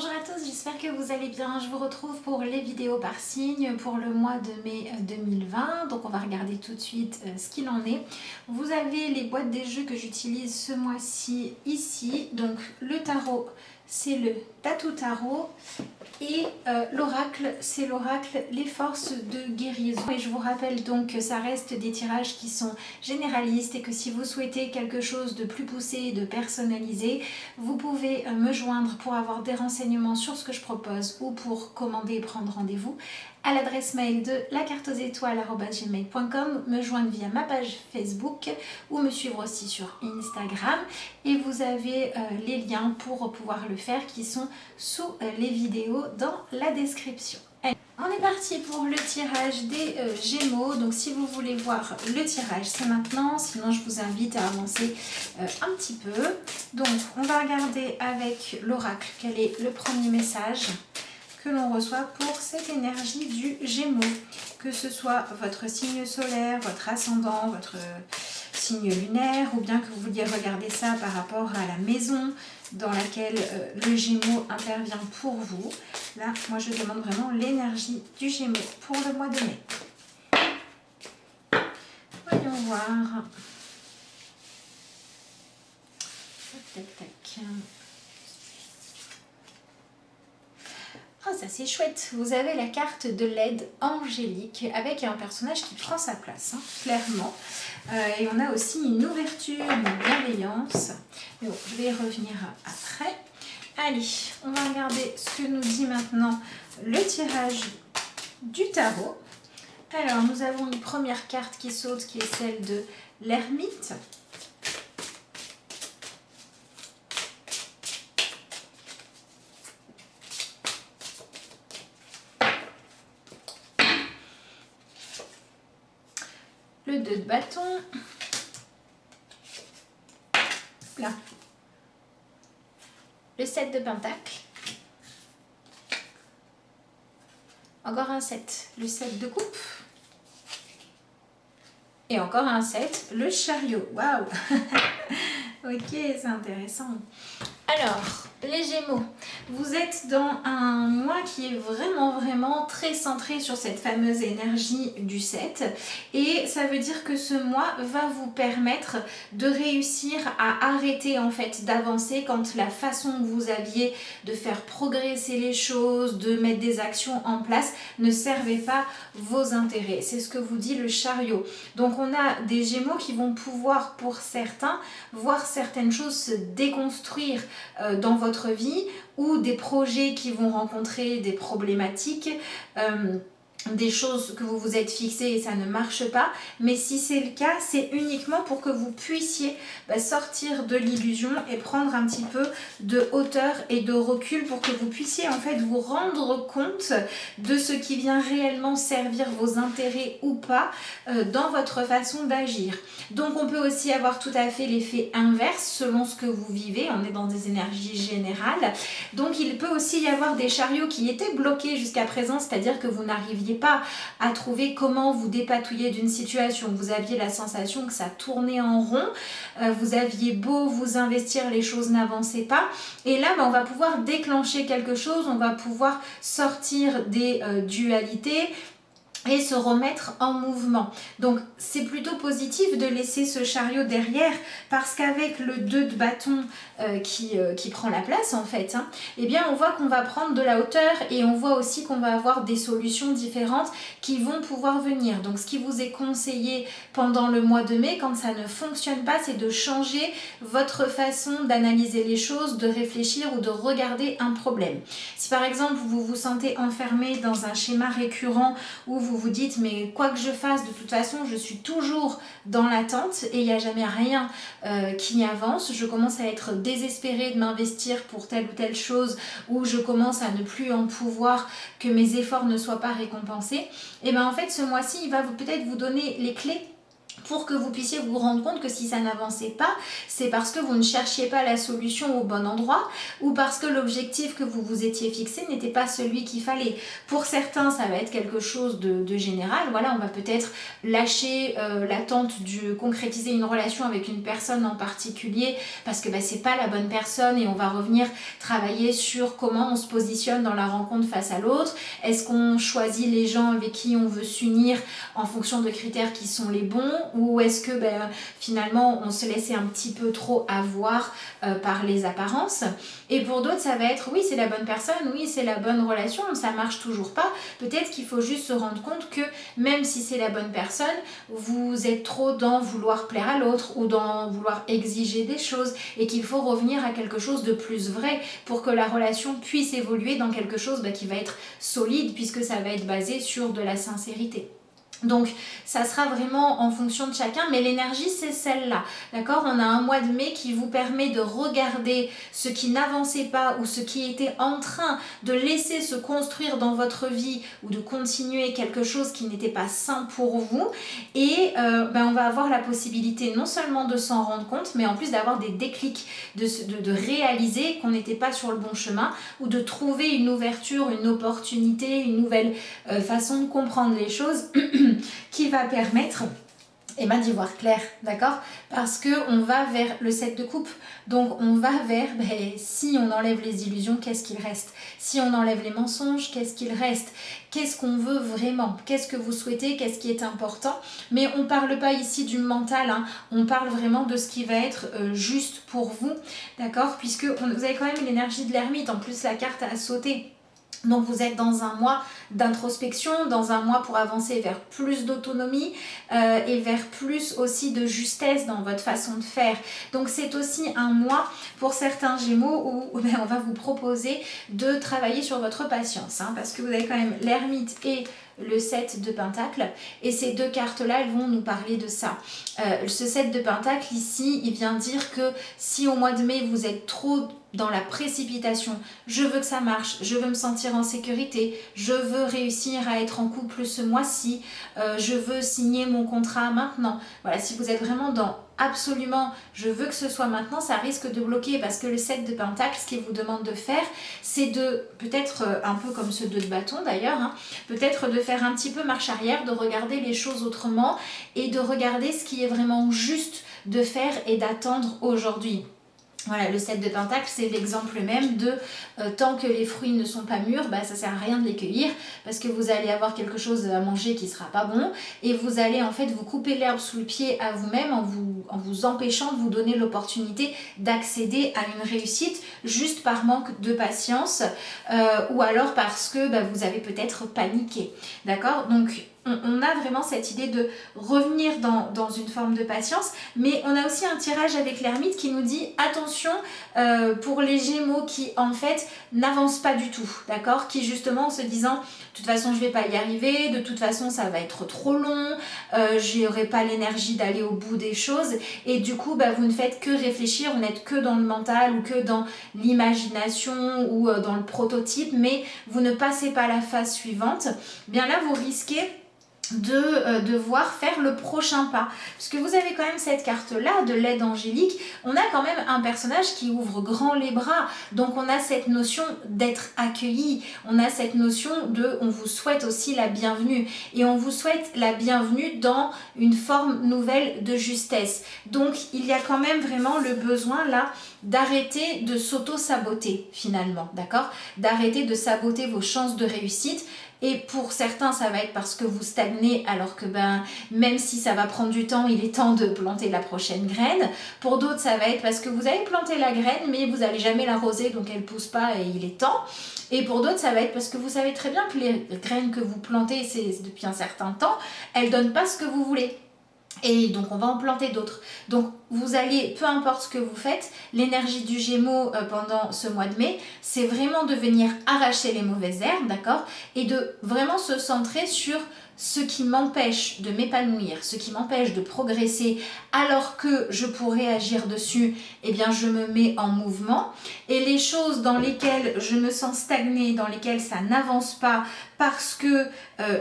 Bonjour à tous, j'espère que vous allez bien. Je vous retrouve pour les vidéos par signe pour le mois de mai 2020. Donc on va regarder tout de suite ce qu'il en est. Vous avez les boîtes des jeux que j'utilise ce mois-ci ici. Donc le tarot, c'est le Tatou Tarot. Et l'oracle, c'est l'oracle Les Forces de Guérison. Et je vous rappelle donc que ça reste des tirages qui sont généralistes et que si vous souhaitez quelque chose de plus poussé et de personnalisé, vous pouvez me joindre pour avoir des renseignements sur ce que je propose ou pour commander et prendre rendez-vous à l'adresse mail de lacarteauxétoiles@gmail.com, me joindre via ma page Facebook ou me suivre aussi sur Instagram. Et vous avez les liens pour pouvoir le faire qui sont sous les vidéos dans la description. Allez, on est parti pour le tirage des Gémeaux. Donc si vous voulez voir le tirage, c'est maintenant. Sinon, je vous invite à avancer un petit peu. Donc, on va regarder avec l'oracle quel est le premier message que l'on reçoit pour cette énergie du Gémeaux. Que ce soit votre signe solaire, votre ascendant, votre signe lunaire, ou bien que vous vouliez regarder ça par rapport à la maison dans laquelle le Gémeaux intervient pour vous. Là, moi, je demande vraiment l'énergie du Gémeaux pour le mois de mai. Voyons voir. Tac, tac, tac. Oh, ça c'est chouette. Vous avez la carte de l'aide angélique avec un personnage qui prend sa place, hein, clairement. Et on a aussi une ouverture, une bienveillance. Mais bon, je vais y revenir après. Allez, on va regarder ce que nous dit maintenant le tirage du tarot. Alors, nous avons une première carte qui saute, qui est celle de l'ermite. Le 2 de bâton. Là. Le 7 de pentacle. Encore un 7. Le 7 de coupe. Et encore un 7. Le chariot. Waouh. Ok, c'est intéressant. Alors, les Gémeaux, vous êtes dans un mois qui est vraiment très centré sur cette fameuse énergie du 7 et ça veut dire que ce mois va vous permettre de réussir à arrêter en fait d'avancer quand la façon que vous aviez de faire progresser les choses, de mettre des actions en place ne servait pas vos intérêts. C'est ce que vous dit le chariot. Donc on a des Gémeaux qui vont pouvoir pour certains voir certaines choses se déconstruire dans votre vie ou des projets qui vont rencontrer des problématiques, des choses que vous vous êtes fixées et ça ne marche pas, mais si c'est le cas, c'est uniquement pour que vous puissiez sortir de l'illusion et prendre un petit peu de hauteur et de recul pour que vous puissiez en fait vous rendre compte de ce qui vient réellement servir vos intérêts ou pas dans votre façon d'agir. Donc on peut aussi avoir tout à fait l'effet inverse selon ce que vous vivez, on est dans des énergies générales, donc il peut aussi y avoir des chariots qui étaient bloqués jusqu'à présent, c'est-à-dire que vous n'arriviez pas à trouver comment vous dépatouiller d'une situation. Vous aviez la sensation que ça tournait en rond, vous aviez beau vous investir, les choses n'avançaient pas. Et là, on va pouvoir déclencher quelque chose, on va pouvoir sortir des dualités et se remettre en mouvement. Donc c'est plutôt positif de laisser ce chariot derrière parce qu'avec le 2 de bâton qui prend la place en fait, hein, eh bien on voit qu'on va prendre de la hauteur et on voit aussi qu'on va avoir des solutions différentes qui vont pouvoir venir. Donc ce qui vous est conseillé pendant le mois de mai quand ça ne fonctionne pas, c'est de changer votre façon d'analyser les choses, de réfléchir ou de regarder un problème. Si par exemple vous vous sentez enfermé dans un schéma récurrent où vous vous dites mais quoi que je fasse de toute façon je suis toujours dans l'attente et il n'y a jamais rien qui avance, je commence à être désespérée de m'investir pour telle ou telle chose ou je commence à ne plus en pouvoir, que mes efforts ne soient pas récompensés, et bien en fait ce mois-ci il va peut-être vous donner les clés pour que vous puissiez vous rendre compte que si ça n'avançait pas, c'est parce que vous ne cherchiez pas la solution au bon endroit ou parce que l'objectif que vous vous étiez fixé n'était pas celui qu'il fallait. Pour certains, ça va être quelque chose de général. Voilà, on va peut-être lâcher l'attente de concrétiser une relation avec une personne en particulier parce que c'est pas la bonne personne et on va revenir travailler sur comment on se positionne dans la rencontre face à l'autre. Est-ce qu'on choisit les gens avec qui on veut s'unir en fonction de critères qui sont les bons ou est-ce que finalement on se laissait un petit peu trop avoir par les apparences. Et pour d'autres ça va être oui c'est la bonne personne, oui c'est la bonne relation, ça marche toujours pas. Peut-être qu'il faut juste se rendre compte que même si c'est la bonne personne, vous êtes trop dans vouloir plaire à l'autre ou dans vouloir exiger des choses et qu'il faut revenir à quelque chose de plus vrai pour que la relation puisse évoluer dans quelque chose qui va être solide puisque ça va être basé sur de la sincérité. Donc ça sera vraiment en fonction de chacun, mais l'énergie c'est celle-là, d'accord? On a un mois de mai qui vous permet de regarder ce qui n'avançait pas ou ce qui était en train de laisser se construire dans votre vie ou de continuer quelque chose qui n'était pas sain pour vous et on va avoir la possibilité non seulement de s'en rendre compte, mais en plus d'avoir des déclics, de réaliser qu'on n'était pas sur le bon chemin ou de trouver une ouverture, une opportunité, une nouvelle façon de comprendre les choses qui va permettre d'y voir clair, d'accord? Parce qu'on va vers le 7 de coupe, donc on va vers, si on enlève les illusions, qu'est-ce qu'il reste? Si on enlève les mensonges, qu'est-ce qu'il reste? Qu'est-ce qu'on veut vraiment? Qu'est-ce que vous souhaitez? Qu'est-ce qui est important? Mais on ne parle pas ici du mental, hein. On parle vraiment de ce qui va être juste pour vous, d'accord? Puisque vous avez quand même l'énergie de l'ermite, en plus la carte a sauté. Donc vous êtes dans un mois d'introspection, dans un mois pour avancer vers plus d'autonomie et vers plus aussi de justesse dans votre façon de faire. Donc c'est aussi un mois pour certains Gémeaux où on va vous proposer de travailler sur votre patience, hein, parce que vous avez quand même l'ermite et le 7 de Pentacle et ces deux cartes là elles vont nous parler de ça. Ce 7 de Pentacle ici il vient dire que si au mois de mai vous êtes trop dans la précipitation, je veux que ça marche, je veux me sentir en sécurité, je veux réussir à être en couple ce mois-ci, je veux signer mon contrat maintenant. Voilà, si vous êtes vraiment dans absolument, je veux que ce soit maintenant, ça risque de bloquer parce que le 7 de Pentacle, ce qu'il vous demande de faire, c'est de, peut-être un peu comme ce 2 de bâton d'ailleurs, hein, peut-être de faire un petit peu marche arrière, de regarder les choses autrement et de regarder ce qui est vraiment juste de faire et d'attendre aujourd'hui. Voilà, le 7 de Pentacle, c'est l'exemple même de tant que les fruits ne sont pas mûrs, ça sert à rien de les cueillir parce que vous allez avoir quelque chose à manger qui sera pas bon et vous allez en fait vous couper l'herbe sous le pied à vous-même en vous empêchant de vous donner l'opportunité d'accéder à une réussite juste par manque de patience ou alors parce que vous avez peut-être paniqué, d'accord? Donc on a vraiment cette idée de revenir dans une forme de patience, mais on a aussi un tirage avec l'ermite qui nous dit attention pour les Gémeaux qui en fait n'avancent pas du tout, d'accord, qui justement en se disant de toute façon je vais pas y arriver, de toute façon ça va être trop long, j'aurai pas l'énergie d'aller au bout des choses et du coup vous ne faites que réfléchir, vous n'êtes que dans le mental ou que dans l'imagination ou dans le prototype, mais vous ne passez pas la phase suivante. Bien là vous risquez de devoir faire le prochain pas parce que vous avez quand même cette carte là de l'aide angélique, on a quand même un personnage qui ouvre grand les bras, donc on a cette notion d'être accueilli, on a cette notion de on vous souhaite aussi la bienvenue et on vous souhaite la bienvenue dans une forme nouvelle de justesse. Donc il y a quand même vraiment le besoin là d'arrêter de s'auto-saboter finalement, d'accord, d'arrêter de saboter vos chances de réussite. Et pour certains, ça va être parce que vous stagnez alors que même si ça va prendre du temps, il est temps de planter la prochaine graine. Pour d'autres, ça va être parce que vous avez planté la graine, mais vous n'allez jamais l'arroser, donc elle ne pousse pas et il est temps. Et pour d'autres, ça va être parce que vous savez très bien que les graines que vous plantez, c'est depuis un certain temps, elles ne donnent pas ce que vous voulez. Et donc on va en planter d'autres. Donc vous allez, peu importe ce que vous faites, l'énergie du Gémeaux pendant ce mois de mai, c'est vraiment de venir arracher les mauvaises herbes, d'accord, et de vraiment se centrer sur ce qui m'empêche de m'épanouir, ce qui m'empêche de progresser alors que je pourrais agir dessus, eh bien je me mets en mouvement. Et les choses dans lesquelles je me sens stagnée, dans lesquelles ça n'avance pas parce que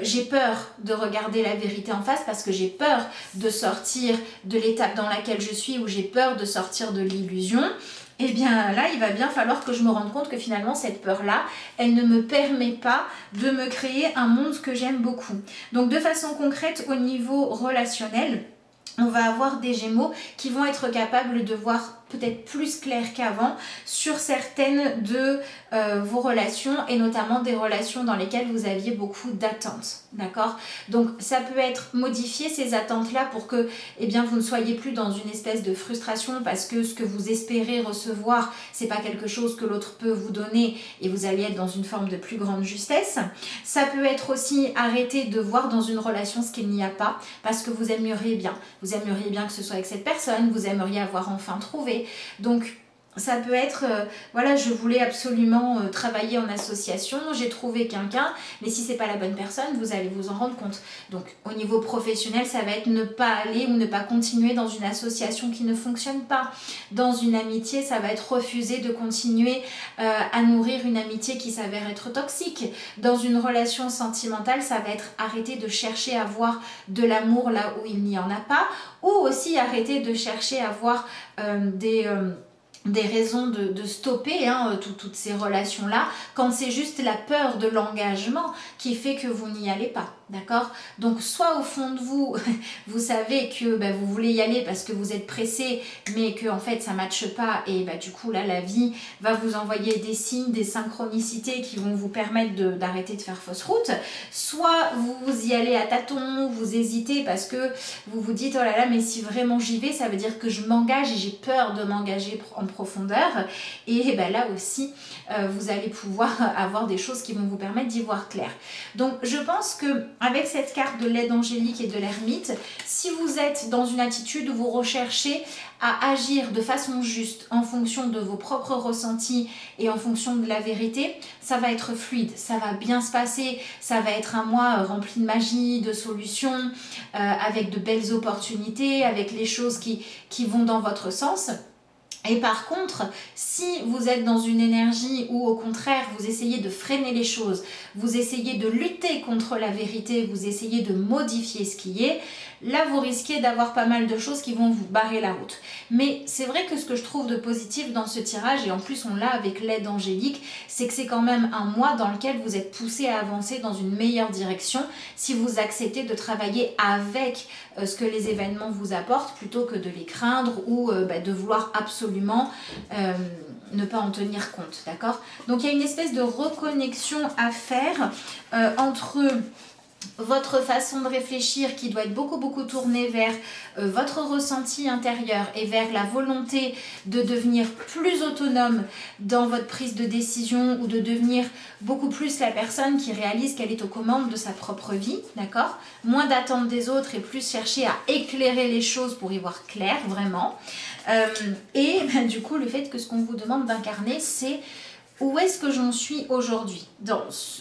j'ai peur de regarder la vérité en face, parce que j'ai peur de sortir de l'étape dans laquelle je suis, ou j'ai peur de sortir de l'illusion, eh bien là, il va bien falloir que je me rende compte que finalement, cette peur-là, elle ne me permet pas de me créer un monde que j'aime beaucoup. Donc de façon concrète, au niveau relationnel, on va avoir des Gémeaux qui vont être capables de voir peut-être plus clair qu'avant sur certaines de vos relations, et notamment des relations dans lesquelles vous aviez beaucoup d'attentes, d'accord? Donc ça peut être modifier ces attentes-là pour que eh bien, vous ne soyez plus dans une espèce de frustration parce que ce que vous espérez recevoir, c'est pas quelque chose que l'autre peut vous donner, et vous allez être dans une forme de plus grande justesse. Ça peut être aussi arrêter de voir dans une relation ce qu'il n'y a pas, parce que vous aimeriez bien que ce soit avec cette personne, vous aimeriez avoir enfin trouvé. Donc ça peut être, voilà, je voulais absolument travailler en association, j'ai trouvé quelqu'un, mais si c'est pas la bonne personne, vous allez vous en rendre compte. Donc au niveau professionnel, ça va être ne pas aller ou ne pas continuer dans une association qui ne fonctionne pas. Dans une amitié, ça va être refuser de continuer à nourrir une amitié qui s'avère être toxique. Dans une relation sentimentale, ça va être arrêter de chercher à voir de l'amour là où il n'y en a pas, ou aussi arrêter de chercher à voir des raisons de stopper toutes ces relations-là, quand c'est juste la peur de l'engagement qui fait que vous n'y allez pas, d'accord? Donc soit au fond de vous, vous savez que vous voulez y aller parce que vous êtes pressé, mais que en fait ça ne matche pas, et du coup là la vie va vous envoyer des signes, des synchronicités qui vont vous permettre d'arrêter de faire fausse route. Soit vous y allez à tâtons, vous hésitez parce que vous vous dites oh là là, mais si vraiment j'y vais, ça veut dire que je m'engage et j'ai peur de m'engager en profondeur, et là aussi vous allez pouvoir avoir des choses qui vont vous permettre d'y voir clair. Donc je pense que avec cette carte de l'aide angélique et de l'ermite, si vous êtes dans une attitude où vous recherchez à agir de façon juste en fonction de vos propres ressentis et en fonction de la vérité, ça va être fluide, ça va bien se passer, ça va être un mois rempli de magie, de solutions, avec de belles opportunités, avec les choses qui vont dans votre sens. Et par contre, si vous êtes dans une énergie où au contraire vous essayez de freiner les choses, vous essayez de lutter contre la vérité, vous essayez de modifier ce qui est, là vous risquez d'avoir pas mal de choses qui vont vous barrer la route. Mais c'est vrai que ce que je trouve de positif dans ce tirage, et en plus on l'a avec l'aide angélique, c'est que c'est quand même un mois dans lequel vous êtes poussé à avancer dans une meilleure direction si vous acceptez de travailler avec ce que les événements vous apportent plutôt que de les craindre ou de vouloir absolument ne pas en tenir compte, d'accord? Donc il y a une espèce de reconnexion à faire entre votre façon de réfléchir qui doit être beaucoup tournée vers votre ressenti intérieur et vers la volonté de devenir plus autonome dans votre prise de décision, ou de devenir beaucoup plus la personne qui réalise qu'elle est aux commandes de sa propre vie, d'accord? Moins d'attente des autres et plus chercher à éclairer les choses pour y voir clair, vraiment. Et du coup, le fait que ce qu'on vous demande d'incarner, c'est où est-ce que j'en suis aujourd'hui?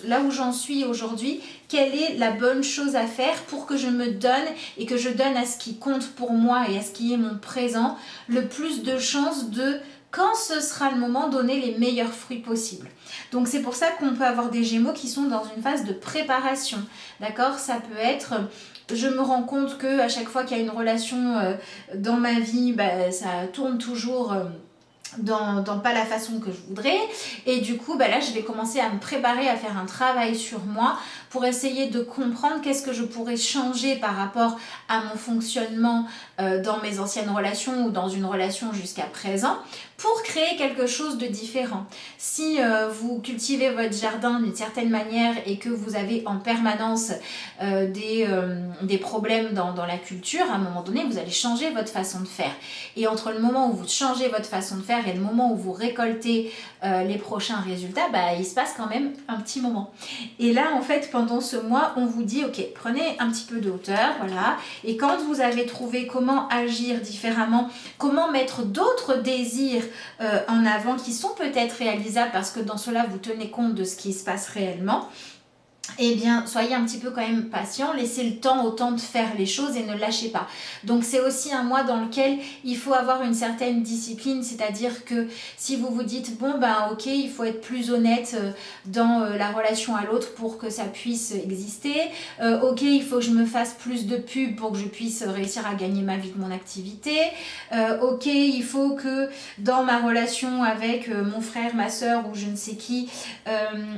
Là où j'en suis aujourd'hui, quelle est la bonne chose à faire pour que je me donne et que je donne à ce qui compte pour moi et à ce qui est mon présent le plus de chances de, quand ce sera le moment, donner les meilleurs fruits possibles. Donc c'est pour ça qu'on peut avoir des Gémeaux qui sont dans une phase de préparation, d'accord? Ça peut être... Je me rends compte qu'à chaque fois qu'il y a une relation dans ma vie, ça tourne toujours... dans pas la façon que je voudrais, et du coup là je vais commencer à me préparer à faire un travail sur moi pour essayer de comprendre qu'est-ce que je pourrais changer par rapport à mon fonctionnement dans mes anciennes relations ou dans une relation jusqu'à présent, pour créer quelque chose de différent. Si vous cultivez votre jardin d'une certaine manière et que vous avez en permanence des problèmes dans la culture, à un moment donné vous allez changer votre façon de faire, et entre le moment où vous changez votre façon de faire et le moment où vous récoltez les prochains résultats, il se passe quand même un petit moment. Et là en fait pendant ce mois on vous dit ok, prenez un petit peu de hauteur, voilà, et quand vous avez trouvé comment agir différemment, comment mettre d'autres désirs en avant qui sont peut-être réalisables parce que dans cela vous tenez compte de ce qui se passe réellement, eh bien, soyez un petit peu quand même patient, laissez le temps au temps de faire les choses et ne lâchez pas. Donc, c'est aussi un mois dans lequel il faut avoir une certaine discipline, c'est-à-dire que si vous vous dites, bon, ben ok, il faut être plus honnête dans la relation à l'autre pour que ça puisse exister, ok, il faut que je me fasse plus de pub pour que je puisse réussir à gagner ma vie de mon activité, ok, il faut que dans ma relation avec mon frère, ma soeur ou je ne sais qui,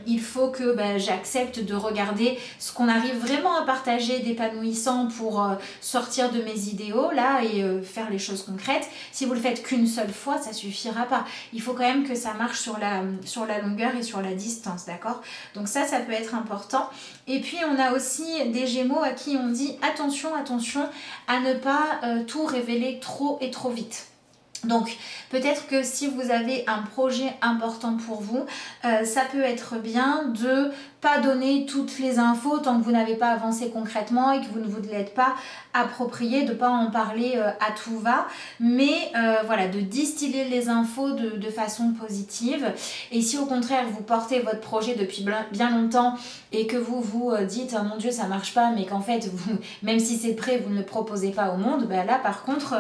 il faut que j'accepte de regarder ce qu'on arrive vraiment à partager d'épanouissant pour sortir de mes idéaux là et faire les choses concrètes. Si vous le faites qu'une seule fois, ça suffira pas. Il faut quand même que ça marche sur la longueur et sur la distance, d'accord? Donc ça peut être important. Et puis on a aussi des Gémeaux à qui on dit attention, attention à ne pas tout révéler trop et trop vite. Donc peut-être que si vous avez un projet important pour vous, ça peut être bien de pas donner toutes les infos tant que vous n'avez pas avancé concrètement et que vous ne vous l'êtes pas approprié, de pas en parler à tout va, mais voilà, de distiller les infos de façon positive. Et si au contraire vous portez votre projet depuis bien longtemps et que vous vous dites oh mon Dieu ça marche pas, mais qu'en fait vous, même si c'est prêt, vous ne le proposez pas au monde, là par contre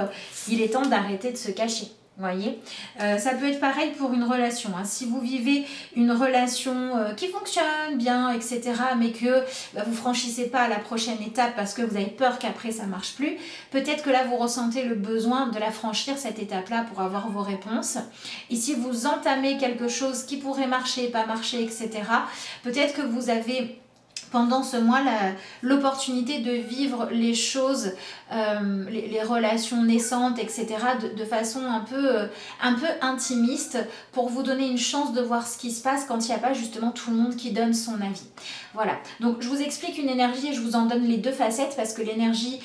il est temps d'arrêter de se cacher. Voyez, ça peut être pareil pour une relation. Hein. Si vous vivez une relation qui fonctionne bien, etc., mais que vous franchissez pas à la prochaine étape parce que vous avez peur qu'après ça marche plus, peut-être que là vous ressentez le besoin de la franchir cette étape-là pour avoir vos réponses. Et si vous entamez quelque chose qui pourrait marcher, pas marcher, etc., peut-être que vous avez pendant ce mois l'opportunité de vivre les choses, les relations naissantes, etc. de façon un peu intimiste pour vous donner une chance de voir ce qui se passe quand il n'y a pas justement tout le monde qui donne son avis. Voilà, donc je vous explique une énergie et je vous en donne les deux facettes parce que l'énergie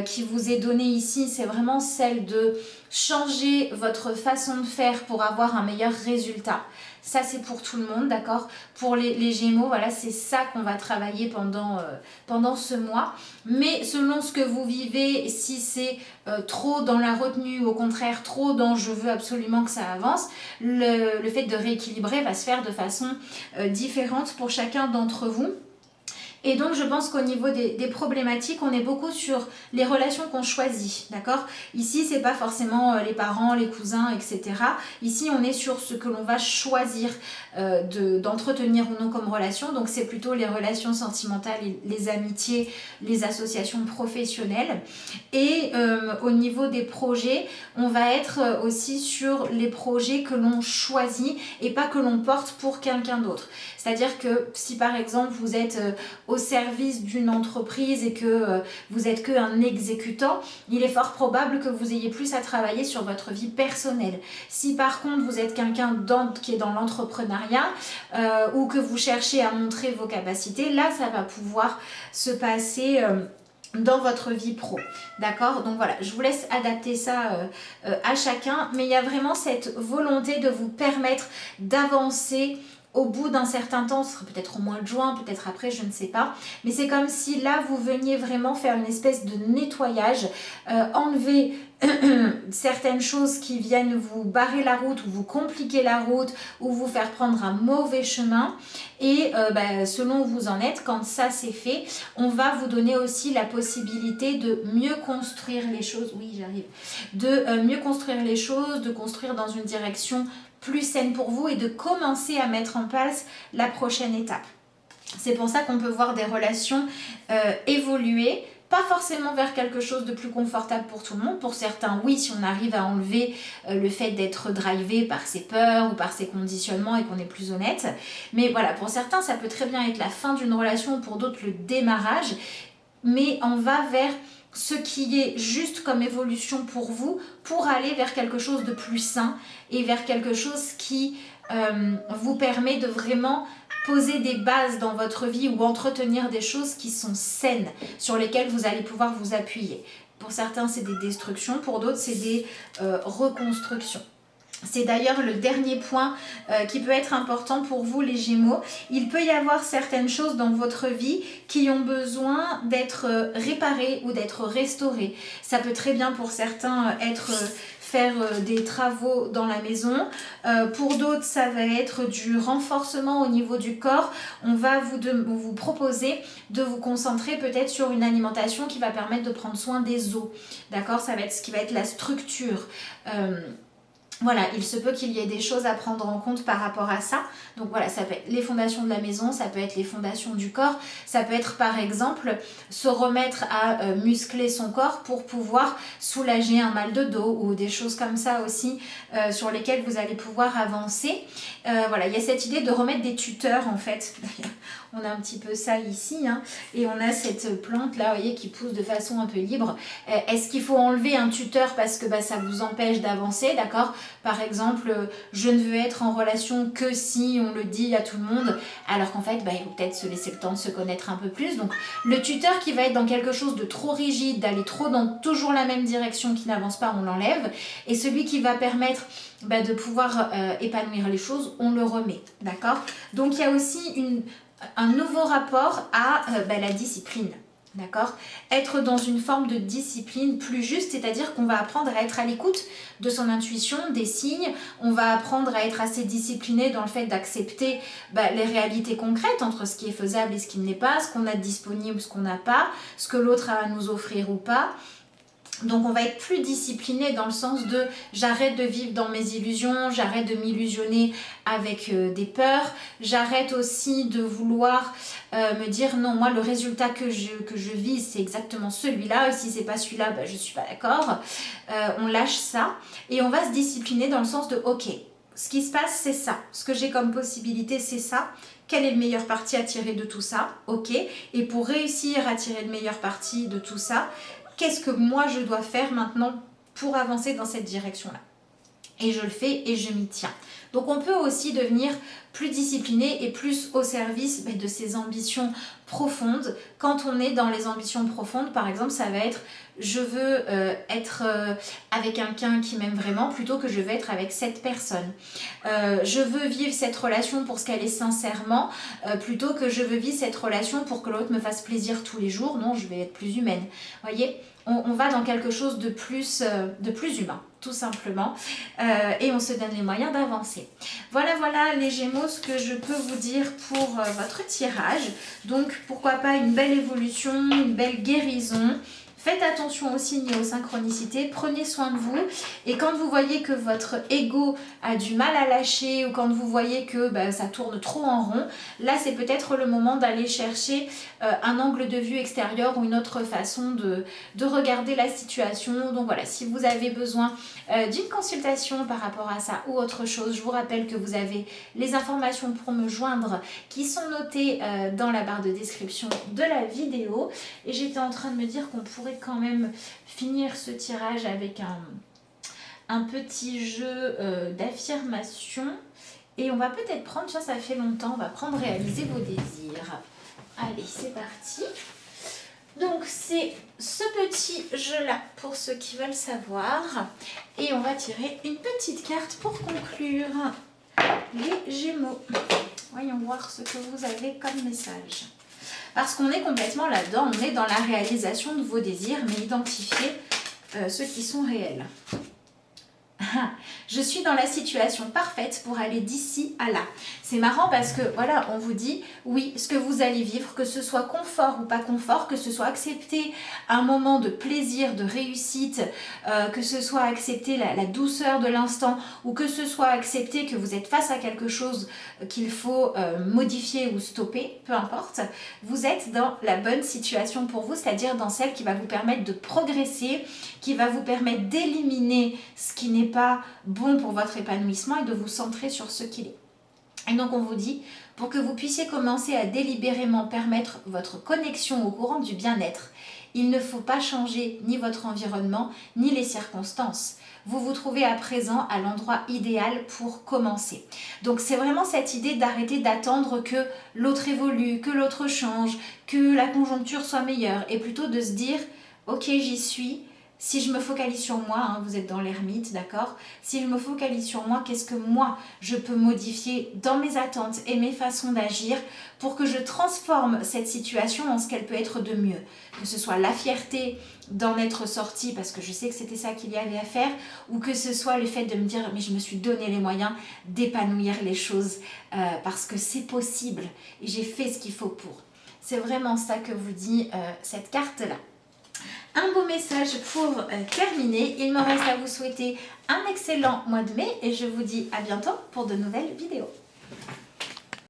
qui vous est donnée ici, c'est vraiment celle de changer votre façon de faire pour avoir un meilleur résultat. Ça, c'est pour tout le monde, d'accord? Pour les Gémeaux, voilà, c'est ça qu'on va travailler pendant ce mois. Mais selon ce que vous vivez, si c'est trop dans la retenue, au contraire, trop dans je veux absolument que ça avance, le fait de rééquilibrer va se faire de façon différente pour chacun d'entre vous. Et donc je pense qu'au niveau des problématiques, on est beaucoup sur les relations qu'on choisit, d'accord? Ici, c'est pas forcément les parents, les cousins, etc. Ici, on est sur ce que l'on va choisir d'entretenir ou non comme relation. Donc c'est plutôt les relations sentimentales, les amitiés, les associations professionnelles. Et au niveau des projets, on va être aussi sur les projets que l'on choisit et pas que l'on porte pour quelqu'un d'autre. C'est-à-dire que si par exemple vous êtes au service d'une entreprise et que vous n'êtes qu'un exécutant, il est fort probable que vous ayez plus à travailler sur votre vie personnelle. Si par contre vous êtes quelqu'un qui est dans l'entrepreneuriat ou que vous cherchez à montrer vos capacités, là ça va pouvoir se passer dans votre vie pro, d'accord? Donc voilà, je vous laisse adapter ça à chacun, mais il y a vraiment cette volonté de vous permettre d'avancer au bout d'un certain temps, ce sera peut-être au mois de juin, peut-être après, je ne sais pas. Mais c'est comme si là, vous veniez vraiment faire une espèce de nettoyage, enlever certaines choses qui viennent vous barrer la route ou vous compliquer la route ou vous faire prendre un mauvais chemin. Et selon où vous en êtes, quand ça c'est fait, on va vous donner aussi la possibilité de mieux construire les choses. Oui, j'arrive. De mieux construire les choses, de construire dans une direction plus saine pour vous et de commencer à mettre en place la prochaine étape. C'est pour ça qu'on peut voir des relations évoluer, pas forcément vers quelque chose de plus confortable pour tout le monde. Pour certains, oui, si on arrive à enlever le fait d'être drivé par ses peurs ou par ses conditionnements et qu'on est plus honnête. Mais voilà, pour certains, ça peut très bien être la fin d'une relation, pour d'autres le démarrage. Mais on va vers ce qui est juste comme évolution pour vous, pour aller vers quelque chose de plus sain et vers quelque chose qui vous permet de vraiment poser des bases dans votre vie ou entretenir des choses qui sont saines, sur lesquelles vous allez pouvoir vous appuyer. Pour certains, c'est des destructions, pour d'autres, c'est des reconstructions. C'est d'ailleurs le dernier point qui peut être important pour vous les Gémeaux. Il peut y avoir certaines choses dans votre vie qui ont besoin d'être réparées ou d'être restaurées. Ça peut très bien pour certains être faire des travaux dans la maison. Pour d'autres, ça va être du renforcement au niveau du corps. On va vous proposer de vous concentrer peut-être sur une alimentation qui va permettre de prendre soin des os. D'accord? Ça va être ce qui va être la structure. Voilà, il se peut qu'il y ait des choses à prendre en compte par rapport à ça. Donc voilà, ça peut être les fondations de la maison, ça peut être les fondations du corps, ça peut être par exemple se remettre à muscler son corps pour pouvoir soulager un mal de dos ou des choses comme ça aussi sur lesquelles vous allez pouvoir avancer. Voilà, il y a cette idée de remettre des tuteurs en fait. On a un petit peu ça ici, hein, et on a cette plante là, vous voyez, qui pousse de façon un peu libre. Est-ce qu'il faut enlever un tuteur parce que ça vous empêche d'avancer, d'accord? Par exemple, je ne veux être en relation que si on le dit à tout le monde, alors qu'en fait, il faut peut-être se laisser le temps de se connaître un peu plus. Donc, le tuteur qui va être dans quelque chose de trop rigide, d'aller trop dans toujours la même direction, qui n'avance pas, on l'enlève. Et celui qui va permettre de pouvoir épanouir les choses, on le remet, d'accord? Donc, il y a aussi un nouveau rapport à la discipline. D'accord? Être dans une forme de discipline plus juste, c'est-à-dire qu'on va apprendre à être à l'écoute de son intuition, des signes. On va apprendre à être assez discipliné dans le fait d'accepter les réalités concrètes entre ce qui est faisable et ce qui ne l'est pas, ce qu'on a de disponible, ce qu'on n'a pas, ce que l'autre a à nous offrir ou pas. Donc on va être plus discipliné dans le sens de j'arrête de vivre dans mes illusions, j'arrête de m'illusionner avec des peurs, j'arrête aussi de vouloir me dire non, moi le résultat que je vise c'est exactement celui-là, et si c'est pas celui-là, je suis pas d'accord. On lâche ça et on va se discipliner dans le sens de ok, ce qui se passe c'est ça, ce que j'ai comme possibilité c'est ça. Quel est le meilleur parti à tirer de tout ça? Ok, et pour réussir à tirer le meilleur parti de tout ça, qu'est-ce que moi je dois faire maintenant pour avancer dans cette direction-là? Et je le fais et je m'y tiens. Donc on peut aussi devenir plus discipliné et plus au service de ses ambitions profondes. Quand on est dans les ambitions profondes, par exemple, ça va être je veux être avec quelqu'un qui m'aime vraiment plutôt que je veux être avec cette personne. Je veux vivre cette relation pour ce qu'elle est sincèrement plutôt que je veux vivre cette relation pour que l'autre me fasse plaisir tous les jours. Non, je vais être plus humaine. Vous voyez, on va dans quelque chose de plus humain, tout simplement, et on se donne les moyens d'avancer. Voilà les Gémeaux, ce que je peux vous dire pour votre tirage. Donc pourquoi pas une belle évolution, une belle guérison. Faites attention aux signes et aux synchronicités, prenez soin de vous, et quand vous voyez que votre ego a du mal à lâcher ou quand vous voyez que ça tourne trop en rond, là c'est peut-être le moment d'aller chercher un angle de vue extérieur ou une autre façon de regarder la situation. Donc voilà, si vous avez besoin d'une consultation par rapport à ça ou autre chose, je vous rappelle que vous avez les informations pour me joindre qui sont notées dans la barre de description de la vidéo. Et j'étais en train de me dire qu'on pourrait quand même finir ce tirage avec un petit jeu d'affirmation. Et on va peut-être prendre, ça fait longtemps, on va prendre réaliser vos désirs. Allez, c'est parti. Donc c'est ce petit jeu-là pour ceux qui veulent savoir. Et on va tirer une petite carte pour conclure. Les Gémeaux. Voyons voir ce que vous avez comme message. Parce qu'on est complètement là-dedans, on est dans la réalisation de vos désirs, mais identifier ceux qui sont réels. Je suis dans la situation parfaite pour aller d'ici à là. C'est marrant parce que voilà, on vous dit oui, ce que vous allez vivre, que ce soit confort ou pas confort, que ce soit accepter un moment de plaisir, de réussite, que ce soit accepter la douceur de l'instant, ou que ce soit accepter que vous êtes face à quelque chose qu'il faut modifier ou stopper, peu importe, vous êtes dans la bonne situation pour vous, c'est-à-dire dans celle qui va vous permettre de progresser, qui va vous permettre d'éliminer ce qui n'est pas bon pour votre épanouissement et de vous centrer sur ce qu'il est. Et donc on vous dit, pour que vous puissiez commencer à délibérément permettre votre connexion au courant du bien-être, il ne faut pas changer ni votre environnement, ni les circonstances. Vous vous trouvez à présent à l'endroit idéal pour commencer. Donc c'est vraiment cette idée d'arrêter d'attendre que l'autre évolue, que l'autre change, que la conjoncture soit meilleure, et plutôt de se dire, ok, j'y suis, Si je me focalise sur moi, hein, vous êtes dans l'ermite, d'accord? Si je me focalise sur moi, qu'est-ce que moi, je peux modifier dans mes attentes et mes façons d'agir pour que je transforme cette situation en ce qu'elle peut être de mieux? Que ce soit la fierté d'en être sortie parce que je sais que c'était ça qu'il y avait à faire, ou que ce soit le fait de me dire mais je me suis donné les moyens d'épanouir les choses parce que c'est possible et j'ai fait ce qu'il faut pour. C'est vraiment ça que vous dit cette carte-là. Un beau message pour terminer. Il me reste à vous souhaiter un excellent mois de mai et je vous dis à bientôt pour de nouvelles vidéos.